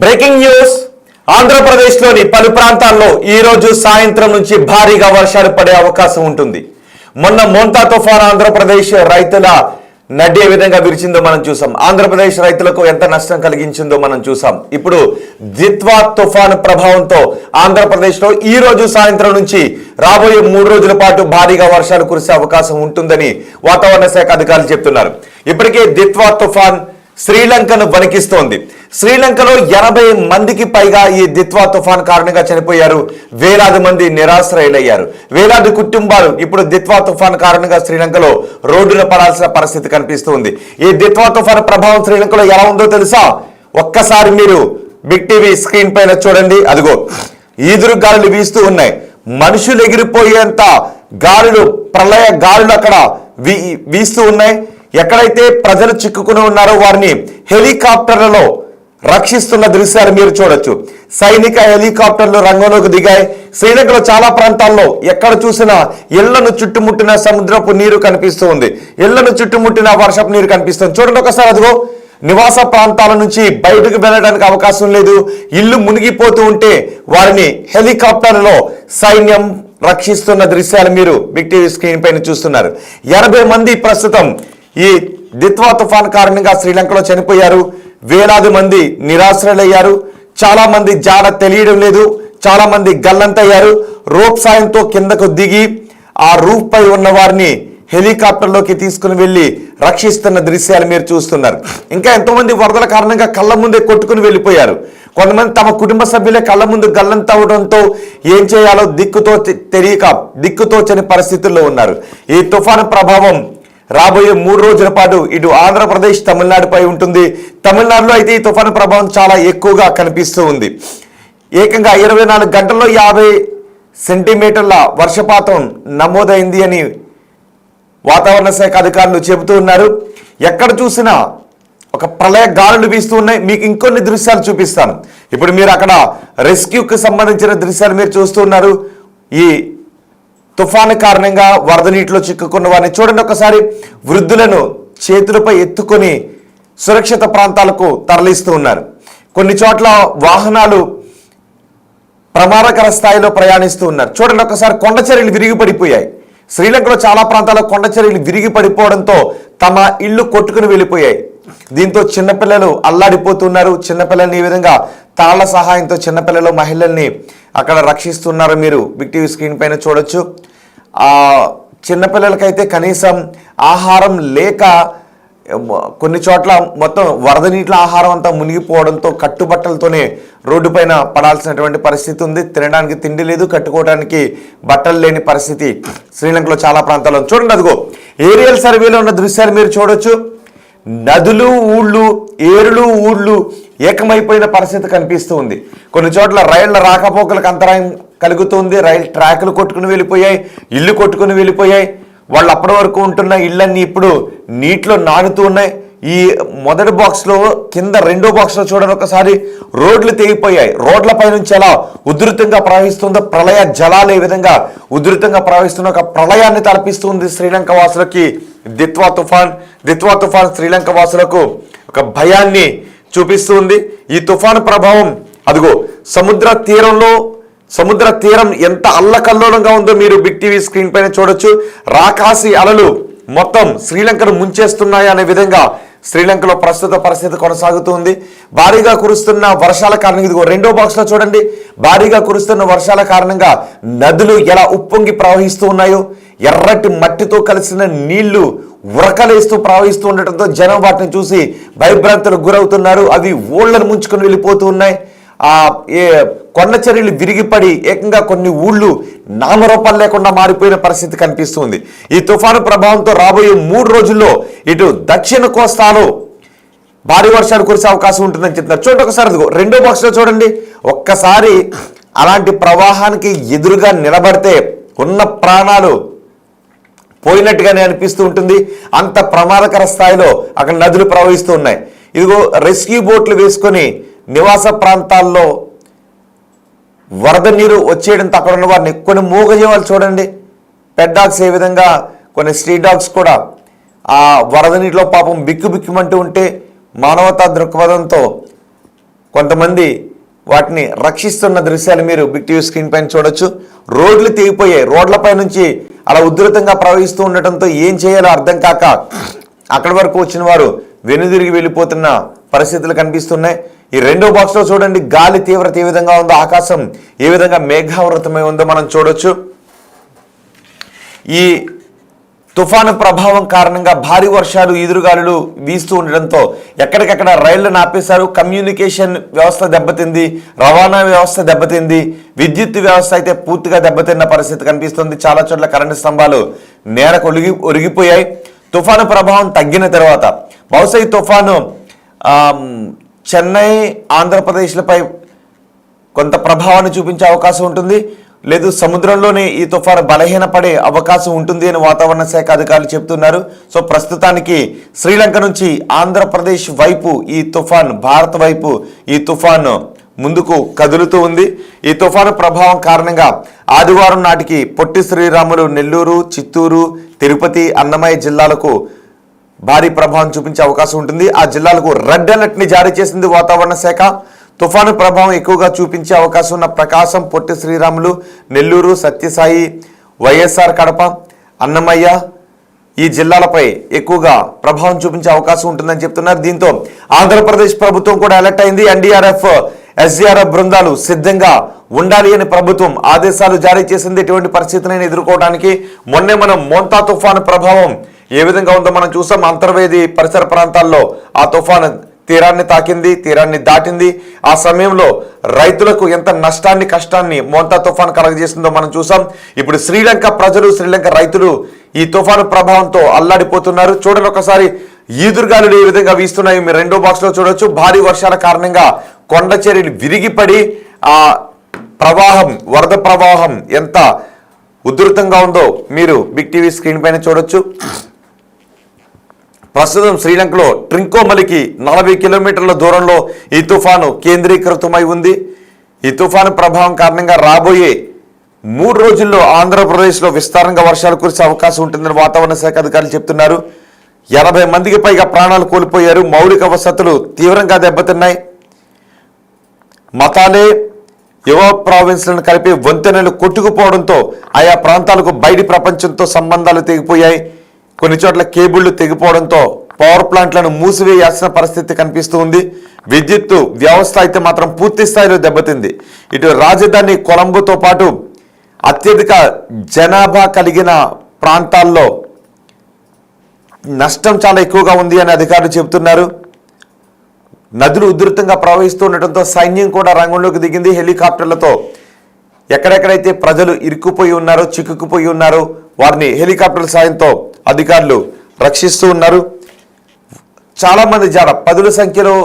Breaking news. ఆంధ్రప్రదేశ్లోని పలు ప్రాంతాల్లో ఈ రోజు సాయంత్రం నుంచి భారీగా వర్షాలు పడే అవకాశం ఉంటుంది. మొన్న మోంతా తుఫాను ఆంధ్రప్రదేశ్ రైతుల నడ్డి ఏ విధంగా విరిచిందో మనం చూసాం. ఆంధ్రప్రదేశ్ రైతులకు ఎంత నష్టం కలిగించిందో మనం చూసాం. ఇప్పుడు దిత్వా తుఫాను ప్రభావంతో ఆంధ్రప్రదేశ్లో ఈ రోజు సాయంత్రం నుంచి రాబోయే 3 రోజుల పాటు భారీగా వర్షాలు కురిసే అవకాశం ఉంటుందని వాతావరణ శాఖ అధికారులు చెప్తున్నారు. ఇప్పటికే దిత్వా తుఫాన్ శ్రీలంకను వణికిస్తోంది. శ్రీలంకలో 80 మందికి పైగా ఈ దిత్వా తుఫాన్ కారణంగా చనిపోయారు. వేలాది మంది నిరాశ్రయులయ్యారు. వేలాది కుటుంబాలు ఇప్పుడు దిత్వా తుఫాన్ కారణంగా శ్రీలంకలో రోడ్డున పడాల్సిన పరిస్థితి కనిపిస్తుంది. ఈ దిత్వా తుఫాన్ ప్రభావం శ్రీలంకలో ఎలా ఉందో తెలుసా? ఒక్కసారి మీరు బిగ్ టీవీ స్క్రీన్ పైన చూడండి. అదిగో ఈదురు గాలులు వీస్తూ ఉన్నాయి. మనుషులు ఎగిరిపోయేంత గాలులు, ప్రళయ గాలులు అక్కడ వీస్తూ ఉన్నాయి. ఎక్కడైతే ప్రజలు చిక్కుకుని ఉన్నారో వారిని హెలికాప్టర్లలో రక్షిస్తున్న దృశ్యాలు మీరు చూడొచ్చు. సైనిక హెలికాప్టర్లు రంగంలోకి దిగాయి. శ్రీలంకలో చాలా ప్రాంతాల్లో ఎక్కడ చూసినా ఇళ్లను చుట్టుముట్టిన సముద్రపు నీరు కనిపిస్తూ ఉంది. ఇళ్లను చుట్టుముట్టిన వర్షపు నీరు కనిపిస్తుంది. చూడండి ఒకసారి. అదిగో నివాస ప్రాంతాల నుంచి బయటకు వెళ్ళడానికి అవకాశం లేదు. ఇల్లు మునిగిపోతూ ఉంటే వారిని హెలికాప్టర్లలో సైన్యం రక్షిస్తున్న దృశ్యాలు మీరు బిగ్ టీవీ స్క్రీన్ పైన చూస్తున్నారు. 80 మంది ప్రస్తుతం ఈ దిత్వా తుఫాన్ కారణంగా శ్రీలంకలో చనిపోయారు. వేలాది మంది నిరాశ్రయులయ్యారు. చాలా మంది జాడ తెలియడం లేదు. చాలా మంది గల్లంతయ్యారు. రోప్ సాయంతో కిందకు దిగి ఆ రూఫ్ పై ఉన్న వారిని హెలికాప్టర్లోకి తీసుకుని వెళ్లి రక్షిస్తున్న దృశ్యాలు మీరు చూస్తున్నారు. ఇంకా ఎంతో మంది వరదల కారణంగా కళ్ళ ముందే కొట్టుకుని వెళ్ళిపోయారు. కొంతమంది తమ కుటుంబ సభ్యులే కళ్ళ ముందు గల్లంతవడంతో ఏం చేయాలో దిక్కుతోచని పరిస్థితుల్లో ఉన్నారు. ఈ తుఫాను ప్రభావం రాబోయే 3 రోజుల పాటు ఇటు ఆంధ్రప్రదేశ్, తమిళనాడుపై ఉంటుంది. తమిళనాడులో అయితే ఈ తుఫాను ప్రభావం చాలా ఎక్కువగా కనిపిస్తూ ఉంది. ఏకంగా 24 గంటల్లో 50 సెంటీమీటర్ల వర్షపాతం నమోదైంది అని వాతావరణ శాఖ అధికారులు చెబుతూ ఉన్నారు. ఎక్కడ చూసినా ఒక ప్రళయ గాలులు వీస్తూ ఉన్నాయి. మీకు ఇంకొన్ని దృశ్యాలు చూపిస్తాను. ఇప్పుడు మీరు అక్కడ రెస్క్యూకి సంబంధించిన దృశ్యాలు మీరు చూస్తూ ఉన్నారు. ఈ తుఫాను కారణంగా వరద నీటిలో చిక్కుకున్న వారిని చూడండి ఒకసారి. వృద్ధులను చేతులపై ఎత్తుకొని సురక్షిత ప్రాంతాలకు తరలిస్తూ ఉన్నారు. కొన్ని చోట్ల వాహనాలు ప్రమాదకర స్థాయిలో ప్రయాణిస్తూ ఉన్నారు. చూడండి ఒకసారి. కొండ చర్యలు విరిగి పడిపోయాయి. శ్రీలంకలో చాలా ప్రాంతాల్లో కొండ చర్యలు విరిగి పడిపోవడంతో తమ ఇళ్లు కొట్టుకుని వెళ్ళిపోయాయి. దీంతో చిన్నపిల్లలు అల్లాడిపోతున్నారు. చిన్నపిల్లల్ని ఈ విధంగా తాళ్ల సహాయంతో చిన్నపిల్లలు, మహిళల్ని అక్కడ రక్షిస్తున్నారు. మీరు బిగ్ టీవీ స్క్రీన్ పైన చూడొచ్చు. చిన్నపిల్లలకైతే కనీసం ఆహారం లేక కొన్ని చోట్ల మొత్తం వరద నీటిలో ఆహారం అంతా మునిగిపోవడంతో కట్టుబట్టలతోనే రోడ్డు పైన పడాల్సినటువంటి పరిస్థితి ఉంది. తినడానికి తిండి లేదు, కట్టుకోవడానికి బట్టలు లేని పరిస్థితి శ్రీలంకలో చాలా ప్రాంతాల్లో. చూడండి అదిగో ఏరియల్ సర్వేలో ఉన్న దృశ్యాలు మీరు చూడొచ్చు. నదులు, ఊళ్ళు, ఏరులు, ఊళ్ళు ఏకమైపోయిన పరిస్థితి కనిపిస్తూ ఉంది. కొన్ని చోట్ల రైళ్ల రాకపోకలకు అంతరాయం కలుగుతుంది. రైలు ట్రాకులు కొట్టుకుని వెళ్ళిపోయాయి. ఇల్లు కొట్టుకుని వెళ్ళిపోయాయి. వాళ్ళు అప్పటి వరకు ఉంటున్న ఇళ్ళన్నీ ఇప్పుడు నీటిలో నానుతూ ఉన్నాయి. ఈ మొదటి బాక్స్లో కింద రెండో బాక్స్లో చూడండి ఒకసారి. రోడ్లు తెగిపోయాయి. రోడ్లపై నుంచి ఎలా ఉధృతంగా ప్రవహిస్తుందో, ప్రళయ జలాలు ఏ విధంగా ఉధృతంగా ప్రవహిస్తున్న ఒక ప్రళయాన్ని తలపిస్తుంది శ్రీలంక వాసులకి దిత్వా తుఫాన్ శ్రీలంక వాసులకు ఒక భయాన్ని చూపిస్తుంది. ఈ తుఫాను ప్రభావం అదిగో సముద్ర తీరం ఎంత అల్లకల్లోలంగా ఉందో మీరు బిగ్ టీవీ స్క్రీన్ పైన చూడొచ్చు. రాకాసి అలలు మొత్తం శ్రీలంకను ముంచేస్తున్నాయి అనే విధంగా శ్రీలంకలో ప్రస్తుత పరిస్థితి కొనసాగుతుంది. భారీగా కురుస్తున్న వర్షాల కారణంగా ఇదిగో రెండో బాక్స్లో చూడండి. భారీగా కురుస్తున్న వర్షాల కారణంగా నదులు ఎలా ఉప్పొంగి ప్రవహిస్తూ ఉన్నాయో, ఎర్రటి మట్టితో కలిసిన నీళ్లు ఉరకలేస్తూ ప్రవహిస్తూ ఉండటంతో జనం వాటిని చూసి భయభ్రాంతులకు గురవుతున్నారు. అవి ఓళ్లను ముంచుకొని వెళ్ళిపోతూ ఉన్నాయి. కొండ చర్యలు విరిగిపడి ఏకంగా కొన్ని ఊళ్ళు నామరూపాలు లేకుండా మారిపోయిన పరిస్థితి కనిపిస్తుంది. ఈ తుఫాను ప్రభావంతో రాబోయే 3 రోజుల్లో ఇటు దక్షిణ కోస్తాలో భారీ వర్షాలు కురిసే అవకాశం ఉంటుందని చెప్తున్నారు. చూడండి ఒకసారి. రెండో బాక్స్లో చూడండి. ఒక్కసారి అలాంటి ప్రవాహానికి ఎదురుగా నిలబడితే ఉన్న ప్రాణాలు పోయినట్టుగానే అనిపిస్తూ ఉంటుంది. అంత ప్రమాదకర స్థాయిలో అక్కడ నదులు ప్రవహిస్తూ ఉన్నాయి. ఇదిగో రెస్క్యూ బోట్లు వేసుకొని నివాస ప్రాంతాల్లో వరద నీరు వచ్చేయడంతో అక్కడ ఉన్న వారిని కొన్ని మూగజీవాలు చూడండి. పెట్ డాగ్స్ ఏ విధంగా, కొన్ని స్ట్రీట్ డాగ్స్ కూడా ఆ వరద నీటిలో పాపం బిక్కుమంటూ ఉంటే మానవతా దృక్పథంతో కొంతమంది వాటిని రక్షిస్తున్న దృశ్యాలు మీరు బిగ్ టీవీ స్క్రీన్ పైన చూడొచ్చు. రోడ్లు తెగిపోయాయి, రోడ్లపై నుంచి అలా ఉధృతంగా ప్రవహిస్తూ ఉండటంతో ఏం చేయాలో అర్థం కాక అక్కడి వరకు వచ్చిన వారు వెనుదిరిగి వెళ్ళిపోతున్న పరిస్థితులు కనిపిస్తున్నాయి. ఈ రెండో బాక్స్లో చూడండి, గాలి తీవ్రత ఏ విధంగా ఉందో, ఆకాశం ఏ విధంగా మేఘావృతమై ఉందో మనం చూడొచ్చు. ఈ తుఫాను ప్రభావం కారణంగా భారీ వర్షాలు, ఈదురుగాలులు వీస్తూ ఉండడంతో ఎక్కడికక్కడ రైళ్లను ఆపేశారు. కమ్యూనికేషన్ వ్యవస్థ దెబ్బతింది, రవాణా వ్యవస్థ దెబ్బతింది, విద్యుత్ వ్యవస్థ అయితే పూర్తిగా దెబ్బతిన్న పరిస్థితి కనిపిస్తుంది. చాలా చోట్ల కరెంటు స్తంభాలు నేలకు ఒరిగిపోయాయి. తుఫాను ప్రభావం తగ్గిన తర్వాత బహుశా ఈ తుఫాను చెన్నై, ఆంధ్రప్రదేశ్లపై కొంత ప్రభావాన్ని చూపించే అవకాశం ఉంటుంది. లేదు సముద్రంలోనే ఈ తుఫాను బలహీనపడే అవకాశం ఉంటుంది అని వాతావరణ శాఖ అధికారులు చెప్తున్నారు. సో ప్రస్తుతానికి శ్రీలంక నుంచి ఆంధ్రప్రదేశ్ వైపు ఈ తుఫాన్, భారత్ వైపు ఈ తుఫాను ముందుకు కదులుతూ ఉంది. ఈ తుఫాను ప్రభావం కారణంగా ఆదివారం నాటికి పొట్టి శ్రీరాములు, నెల్లూరు, చిత్తూరు, తిరుపతి, అన్నమయ్య జిల్లాలకు భారీ ప్రభావం చూపించే అవకాశం ఉంటుంది. ఆ జిల్లాలకు రెడ్ అలర్ట్ ని జారీ చేసింది వాతావరణ శాఖ. తుఫాను ప్రభావం ఎక్కువగా చూపించే అవకాశం ఉన్న ప్రకాశం, పొట్టి శ్రీరాములు, నెల్లూరు, సత్యసాయి, వైఎస్ఆర్ కడప, అన్నమయ్య ఈ జిల్లాలపై ఎక్కువగా ప్రభావం చూపించే అవకాశం ఉంటుందని చెప్తున్నారు. దీంతో ఆంధ్రప్రదేశ్ ప్రభుత్వం కూడా అలర్ట్ అయింది. ఎన్డీఆర్ఎఫ్, ఎస్డీఆర్ఎఫ్ బృందాలు సిద్ధంగా ఉండాలి అని ప్రభుత్వం ఆదేశాలు జారీ చేసింది. ఎటువంటి పరిస్థితులను ఎదుర్కోవడానికి మొన్నే మనం మోంతా తుఫాను ప్రభావం ఏ విధంగా ఉందో మనం చూసాం. అంతర్వేది పరిసర ప్రాంతాల్లో ఆ తుఫాను తీరాన్ని తాకింది, తీరాన్ని దాటింది. ఆ సమయంలో రైతులకు ఎంత నష్టాన్ని, కష్టాన్ని మోంతా తుఫాను కలగజేసిందో మనం చూసాం. ఇప్పుడు శ్రీలంక ప్రజలు, శ్రీలంక రైతులు ఈ తుఫాను ప్రభావంతో అల్లాడిపోతున్నారు. చూడండి ఒకసారి, ఈదురుగాలులు ఏ విధంగా వీస్తున్నాయి మీరు రెండో బాక్స్ లో చూడొచ్చు. భారీ వర్షాల కారణంగా కొండ చర్యలు విరిగిపడి ఆ ప్రవాహం, వరద ప్రవాహం ఎంత ఉధృతంగా ఉందో మీరు బిగ్ టీవీ స్క్రీన్ పైన చూడొచ్చు. ప్రస్తుతం శ్రీలంకలో ట్రింకోమలికి 40 కిలోమీటర్ల దూరంలో ఈ తుఫాను కేంద్రీకృతమై ఉంది. ఈ తుఫాను ప్రభావం కారణంగా రాబోయే 3 రోజుల్లో ఆంధ్రప్రదేశ్లో విస్తారంగా వర్షాలు కురిసే అవకాశం ఉంటుందని వాతావరణ శాఖ అధికారులు చెప్తున్నారు. 80 మందికి పైగా ప్రాణాలు కోల్పోయారు. మౌలిక వసతులు తీవ్రంగా దెబ్బతిన్నాయి. మతాలే, యువ ప్రావిన్స్లను కలిపి వంతెనలు కొట్టుకుపోవడంతో ఆయా ప్రాంతాలకు బయటి ప్రపంచంతో సంబంధాలు తెగిపోయాయి. కొన్ని చోట్ల కేబుళ్లు తెగిపోవడంతో పవర్ ప్లాంట్లను మూసివేయాల్సిన పరిస్థితి కనిపిస్తూ ఉంది. విద్యుత్ వ్యవస్థ అయితే మాత్రం పూర్తి స్థాయిలో దెబ్బతింది. ఇటు రాజధాని కొలంబోతో పాటు అత్యధిక జనాభా కలిగిన ప్రాంతాల్లో నష్టం చాలా ఎక్కువగా ఉంది అని అధికారులు చెబుతున్నారు. నదులు ఉధృతంగా ప్రవహిస్తూ ఉండటంతో సైన్యం కూడా రంగంలోకి దిగింది. హెలికాప్టర్లతో ఎక్కడెక్కడైతే ప్రజలు ఇరుక్కుపోయి ఉన్నారో, చిక్కుకుపోయి ఉన్నారో వారిని హెలికాప్టర్ల సాయంతో అధికారులు రక్షిస్తూ ఉన్నారు. చాలామంది జాడ, 10ల సంఖ్యలో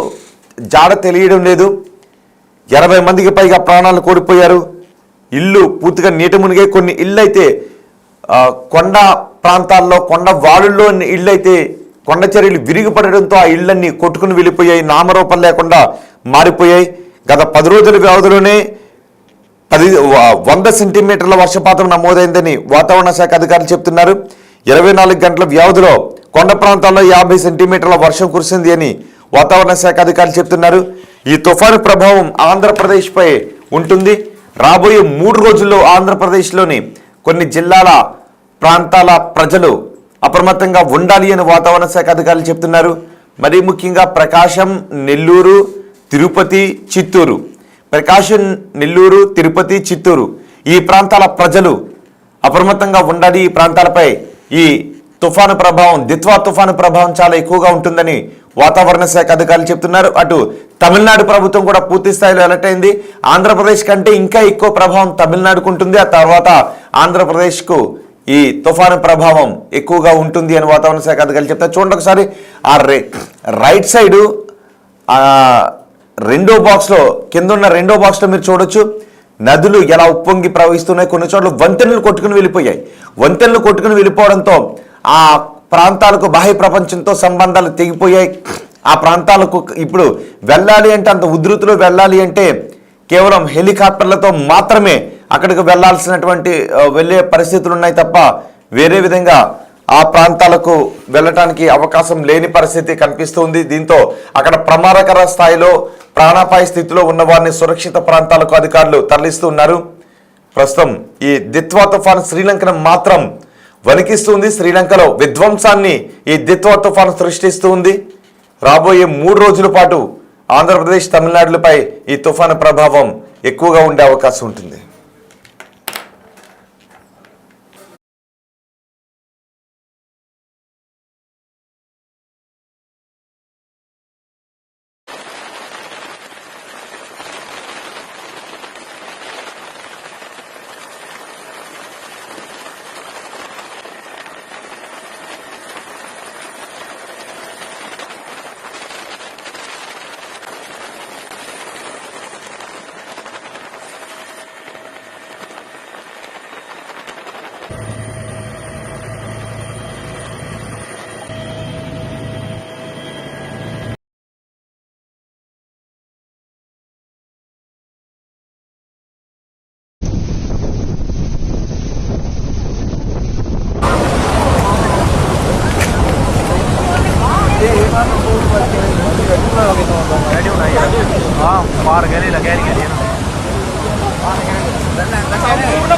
జాడ తెలియడం లేదు. 80 మందికి పైగా ప్రాణాలు కోల్పోయారు. ఇల్లు పూర్తిగా నీట మునిగే, కొన్ని ఇళ్ళు అయితే కొండ ప్రాంతాల్లో, కొండ వాలుల్లో ఇళ్ళు అయితే కొండ చర్యలు విరిగిపడడంతో ఆ ఇళ్లన్నీ కొట్టుకుని వెళ్ళిపోయాయి, నామరూపం లేకుండా మారిపోయాయి. గత 10 రోజుల వ్యవధిలోనే 100 సెంటీమీటర్ల వర్షపాతం నమోదైందని వాతావరణ శాఖ అధికారులు చెప్తున్నారు. 24 గంటల వ్యవధిలో కొండ ప్రాంతాల్లో 50 సెంటీమీటర్ల వర్షం కురిసింది అని వాతావరణ శాఖ అధికారులు చెప్తున్నారు. ఈ తుఫాను ప్రభావం ఆంధ్రప్రదేశ్పై ఉంటుంది. రాబోయే 3 రోజుల్లో ఆంధ్రప్రదేశ్లోని కొన్ని జిల్లాల, ప్రాంతాల ప్రజలు అప్రమత్తంగా ఉండాలి అని వాతావరణ శాఖ అధికారులు చెప్తున్నారు. మరీ ముఖ్యంగా ప్రకాశం, నెల్లూరు, తిరుపతి, చిత్తూరు, ప్రకాశం, నెల్లూరు, తిరుపతి, చిత్తూరు ఈ ప్రాంతాల ప్రజలు అప్రమత్తంగా ఉండాలి. ఈ ప్రాంతాలపై ఈ తుఫాను ప్రభావం, దిత్వా తుఫాను ప్రభావం చాలా ఎక్కువగా ఉంటుందని వాతావరణ శాఖ అధికారులు చెప్తున్నారు. అటు తమిళనాడు ప్రభుత్వం కూడా పూర్తి స్థాయిలో అలర్ట్ అయింది. ఆంధ్రప్రదేశ్ కంటే ఇంకా ఎక్కువ ప్రభావం తమిళనాడుకు ఉంటుంది. ఆ తర్వాత ఆంధ్రప్రదేశ్కు ఈ తుఫాను ప్రభావం ఎక్కువగా ఉంటుంది అని వాతావరణ శాఖ అధికారులు చెప్తారు. చూడండి ఒకసారి, ఆ రైట్ సైడు రెండో బాక్స్లో, కింద ఉన్న రెండో బాక్స్లో మీరు చూడొచ్చు నదులు ఎలా ఉప్పొంగి ప్రవహిస్తున్నాయి. కొన్ని చోట్ల వంతెనలు కొట్టుకుని వెళ్ళిపోయాయి. వంతెనలు కొట్టుకుని వెళ్ళిపోవడంతో ఆ ప్రాంతాలకు బాహ్య ప్రపంచంతో సంబంధాలు తెగిపోయాయి. ఆ ప్రాంతాలకు ఇప్పుడు వెళ్ళాలి అంటే, అంత ఉధృతిలో వెళ్ళాలి అంటే కేవలం హెలికాప్టర్లతో మాత్రమే అక్కడికి వెళ్ళే పరిస్థితులు ఉన్నాయి తప్ప వేరే విధంగా ఆ ప్రాంతాలకు వెళ్ళటానికి అవకాశం లేని పరిస్థితి కనిపిస్తుంది. దీంతో అక్కడ ప్రమాదకర స్థాయిలో ప్రాణాపాయ స్థితిలో ఉన్న వారిని సురక్షిత ప్రాంతాలకు అధికారులు తరలిస్తూ ఉన్నారు. ప్రస్తుతం ఈ దిత్వా తుఫాను శ్రీలంకను మాత్రం వణికిస్తుంది. శ్రీలంకలో విధ్వంసాన్ని ఈ దిత్వా తుఫాను సృష్టిస్తూ ఉంది. రాబోయే 3 రోజుల పాటు ఆంధ్రప్రదేశ్, తమిళనాడులపై ఈ తుఫాను ప్రభావం ఎక్కువగా ఉండే అవకాశం ఉంటుంది.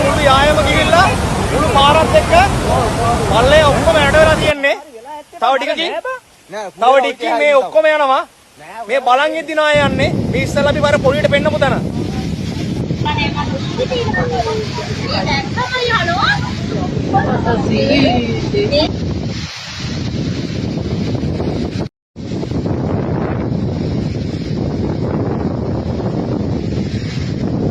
මුළු යායම ගිහිල්ලා මුළු පාරත් එක්ක පල්ලේ ඔක්කොම ඇඩවෙලා තියෙන්නේ. තව ටිකකින් මේ ඔක්කොම යනවා. මේ බලන් ඉද්දි නා යන්නේ. මේ ඉස්සෙල්ලා අපි වර පොලියට පෙන්නපු තැන. Ini